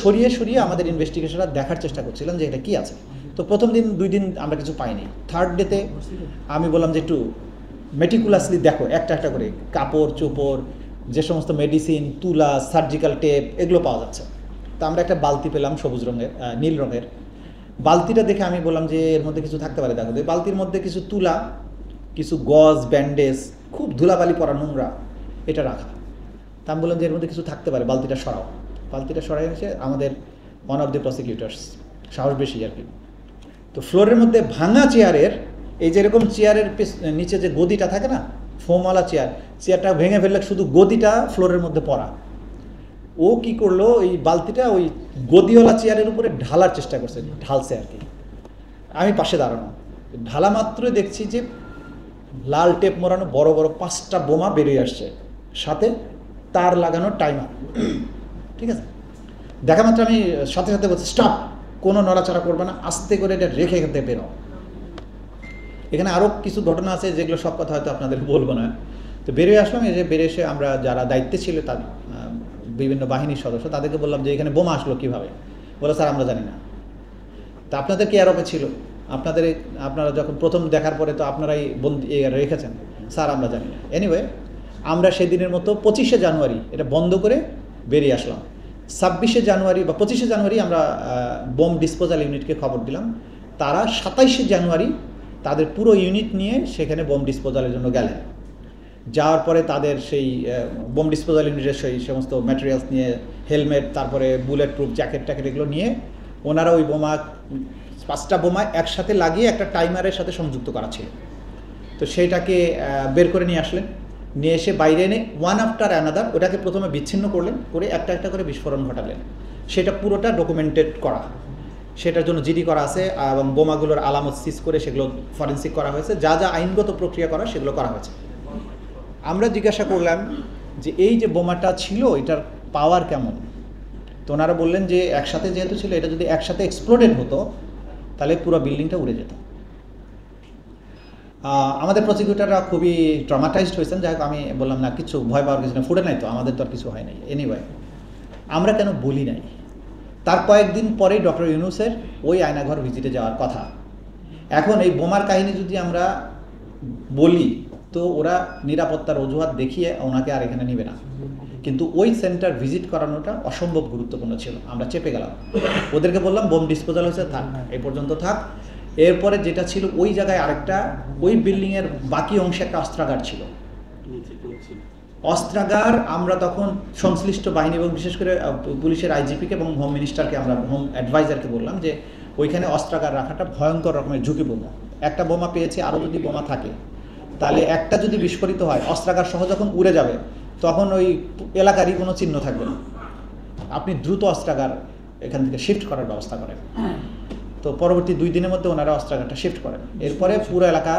সরিয়ে সরিয়ে আমাদের ইনভেস্টিগেশনরা দেখার চেষ্টা করছিলাম যে এটা কী আছে। তো প্রথম দিন 2 দিন আমরা কিছু পাইনি। থার্ড ডেতে আমি বললাম যে একটু মেটিকুলাসলি দেখো একটা একটা করে কাপড় চোপড়, যে সমস্ত মেডিসিন, তুলা, সার্জিক্যাল টেপ এগুলো পাওয়া যাচ্ছে। তো আমরা একটা বালতি পেলাম সবুজ রঙের, নীল রঙের। বালতিটা দেখে আমি বললাম যে এর মধ্যে কিছু থাকতে পারে, দেখো বালতির মধ্যে কিছু তুলা, কিছু গজ, ব্যান্ডেজ, খুব ধুলাবালি পরা নোংরা এটা রাখা। তা আমি বললাম যে এর মধ্যে কিছু থাকতে পারে, বালতিটা সরাও। বালতিটা সরাই এসে আমাদের ওয়ান অফ দ্য প্রসিকিউটার্স, সাহস বেশি আর কি, তো ফ্লোরের মধ্যে ভাঙা চেয়ারের, এই যেরকম চেয়ারের নিচে যে গদিটা থাকে না, ফোমওয়ালা চেয়ারটা ভেঙে ফেললে শুধু গদিটা ফ্লোরের মধ্যে পড়া। ও কি করলো, ওই বালতিটা ওই গদিওয়ালা চেয়ারের উপরে ঢালার চেষ্টা করছে, ঢালছে আর কি। আমি পাশে দাঁড়ানো, ঢালা মাত্রই দেখছি যে লাল টেপ মোড়ানো বড় বড় 5টা বোমা বেরিয়ে আসছে, সাথে তার লাগানো টাইমার। ঠিক আছে, দেখা মাত্র আমি সাথে সাথে বলছি স্টপ, কোনো নড়াচড়া করবে না, আস্তে করে এটা রেখে এখান থেকে বেরো। এখানে আরও কিছু ঘটনা আছে যেগুলো সব কথা হয়তো আপনাদের বলবো না। তো বেরিয়ে আসলাম, এই যে বেরিয়ে এসে আমরা যারা দায়িত্বে ছিল তার বিভিন্ন বাহিনীর সদস্য, তাদেরকে বললাম যে এখানে বোমা আসলো কীভাবে। বলে স্যার আমরা জানি না। তা আপনাদের কি আরোপে ছিল? আপনারা যখন প্রথম দেখার পরে তো আপনারাই বন্দি রেখেছেন। স্যার আমরা জানি না। এনিওয়ে আমরা সেদিনের মতো 25শে জানুয়ারি এটা বন্ধ করে বেরিয়ে আসলাম। 26শে জানুয়ারি বা 25শে জানুয়ারি আমরা বোম ডিসপোজাল ইউনিটকে খবর দিলাম। তারা 27শে জানুয়ারি তাদের পুরো ইউনিট নিয়ে সেখানে বোম ডিসপোজালের জন্য গেলেন। যাওয়ার পরে তাদের সেই বোম ডিসপোজাল ইউনিটের সেই সমস্ত ম্যাটেরিয়ালস নিয়ে, হেলমেট, তারপরে বুলেট প্রুফ জ্যাকেট ট্যাকেট এগুলো নিয়ে ওনারা ওই বোমা 5টা বোমা একসাথে লাগিয়ে একটা টাইমারের সাথে সংযুক্ত করা ছিল। তো সেইটাকে বের করে নিয়ে আসলেন, নিয়ে এসে বাইরে এনে ওয়ান আফটার অ্যানাদার ওটাকে প্রথমে বিচ্ছিন্ন করলেন, করে একটা একটা করে বিস্ফোরণ ঘটালেন। সেটা পুরোটা ডকুমেন্টেড করা, সেটার জন্য জিডি করা আছে এবং বোমাগুলোর আলামত সিজ করে সেগুলো ফরেন্সিক করা হয়েছে, যা যা আইনগত প্রক্রিয়া করা সেগুলো করা হয়েছে। আমরা জিজ্ঞাসা করলাম যে এই যে বোমাটা ছিল এটার পাওয়ার কেমন। তো ওনারা বললেন যে একসাথে যেহেতু ছিল, এটা যদি একসাথে এক্সপ্লোডেড হতো তাহলে পুরো বিল্ডিংটা উড়ে যেত। আমাদের প্রসিকিউটাররা খুবই ট্রমাটাইজড হয়েছেন। যাই হোক আমি বললাম না, কিছু ভয় পাওয়ার কিছু না, ফুটে নাই তো, আমাদের তো আর কিছু হয় নাই। এনিওয়ে আমরা কেন বলি নাই, তার কয়েকদিন পরেই ডক্টর ইউনূসের ওই আয়নাঘর ভিজিটে যাওয়ার কথা। এখন এই বোমার কাহিনী যদি আমরা বলি তো ওরা নিরাপত্তার অজুহাত দেখিয়ে ওনাকে আর এখানে নেবে না, কিন্তু ওই সেন্টার ভিজিট করানোটা অসম্ভব গুরুত্বপূর্ণ ছিল। আমরা চেপে গেলাম, ওদেরকে বললাম বোম ডিসপোজাল হয়েছে, থাক এই পর্যন্ত থাক। এরপরে যেটা ছিল ওই জায়গায় আরেকটা, ওই বিল্ডিংয়ের বাকি অংশে একটা অস্ত্রাগার ছিল। অস্ত্রাগার আমরা তখন সংশ্লিষ্ট বাহিনী এবং বিশেষ করে পুলিশের আইজিপিকে এবং হোম মিনিস্টারকে, আমরা হোম অ্যাডভাইজারকে বললাম যে ওইখানে অস্ত্রাগার রাখাটা ভয়ঙ্কর রকমের ঝুঁকিপূর্ণ। একটা বোমা পেয়েছি, আরও যদি বোমা থাকে তাহলে একটা যদি বিস্ফোরিত হয়, অস্ত্রাগার সহ যখন উড়ে যাবে তখন ওই এলাকারই কোনো চিহ্ন থাকবে না। আপনি দ্রুত অস্ত্রাগার এখান থেকে শিফট করার ব্যবস্থা করেন। তো পরবর্তী 2 দিনের মধ্যে ওনারা অস্ত্রাগারটা শিফট করেন। এরপরে পুরো এলাকা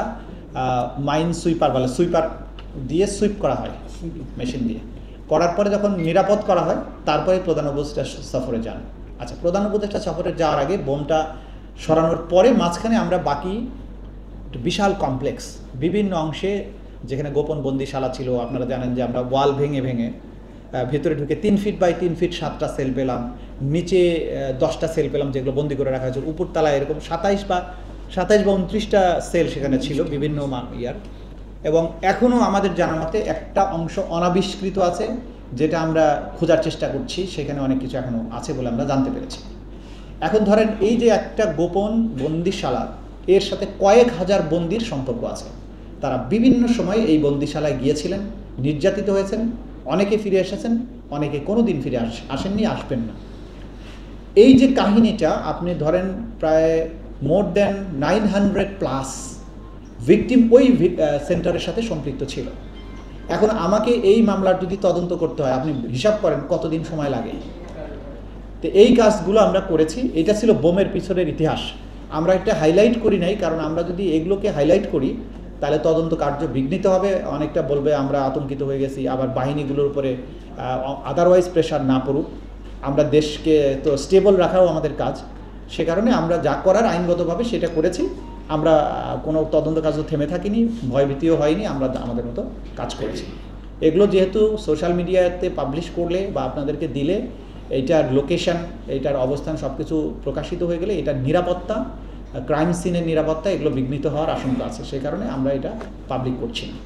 মাইন সুইপার বলে, সুইপার দিয়ে সুইপ করা হয় মেশিন দিয়ে। করার পরে যখন নিরাপদ করা হয় তারপরে প্রধান উপদেষ্টা সফরে যান। আচ্ছা, প্রধান উপদেষ্টা সফরে যাওয়ার আগে বোমটা সরানোর পরে মাঝখানে আমরা বাকি বিশাল কমপ্লেক্স বিভিন্ন অংশে যেখানে গোপন বন্দিশালা ছিল, আপনারা জানেন যে আমরা ওয়াল ভেঙে ভেঙে ভেতরে ঢুকে 3 ফিট বাই 3 ফিট 7টা সেল পেলাম, নিচে 10টা সেল পেলাম যেগুলো বন্দি করে রাখা হয়েছে, উপরতলায় এরকম 27 বা 29টা সেল সেখানে ছিল বিভিন্ন ইয়ার। এবং এখনও আমাদের জানার মতে একটা অংশ অনাবিষ্কৃত আছে, যেটা আমরা খোঁজার চেষ্টা করছি, সেখানে অনেক কিছু এখনও আছে বলে আমরা জানতে পেরেছি। এখন ধরেন এই যে একটা গোপন বন্দিশালা, এর সাথে কয়েক হাজার বন্দির সম্পর্ক আছে। তারা বিভিন্ন সময় এই বন্দিশালায় গিয়েছিলেন, নির্যাতিত হয়েছেন, অনেকে ফিরে এসেছেন, অনেকে কোনো দিন ফিরে আসেননি, আসবেন না। এই যে কাহিনীটা আপনি ধরেন প্রায় মোর দ্যান 900+ ভিকটিম ওই সেন্টারের সাথে সম্পৃক্ত ছিল। এখন আমাকে এই মামলার যদি তদন্ত করতে হয়, আপনি হিসাব করেন কতদিন সময় লাগে। তো এই কাজগুলো আমরা করেছি। এটা ছিল বোমের পিছনের ইতিহাস। আমরা একটা হাইলাইট করি নাই, কারণ আমরা যদি এগুলোকে হাইলাইট করি তাহলে তদন্ত কার্য বিঘ্নিত হবে, অনেকটা বলবে আমরা আতঙ্কিত হয়ে গেছি, আবার বাহিনীগুলোর উপরে আদারওয়াইজ প্রেশার না পড়ুক। আমরা দেশকে তো স্টেবল রাখাও আমাদের কাজ, সে কারণে আমরা যা করার আইনগতভাবে সেটা করেছি। আমরা কোনো তদন্ত কাজও থেমে থাকিনি, ভয়ভীতিও হয়নি, আমরা আমাদের মতো কাজ করেছি। এগুলো যেহেতু সোশ্যাল মিডিয়াতে পাবলিশ করলে বা আপনাদেরকে দিলে এইটার লোকেশন, এইটার অবস্থান সব কিছু প্রকাশিত হয়ে গেলে এটার নিরাপত্তা, ক্রাইম সিনের নিরাপত্তা এগুলো বিঘ্নিত হওয়ার আশঙ্কা আছে, সেই কারণে আমরা এটা পাবলিক করছি না।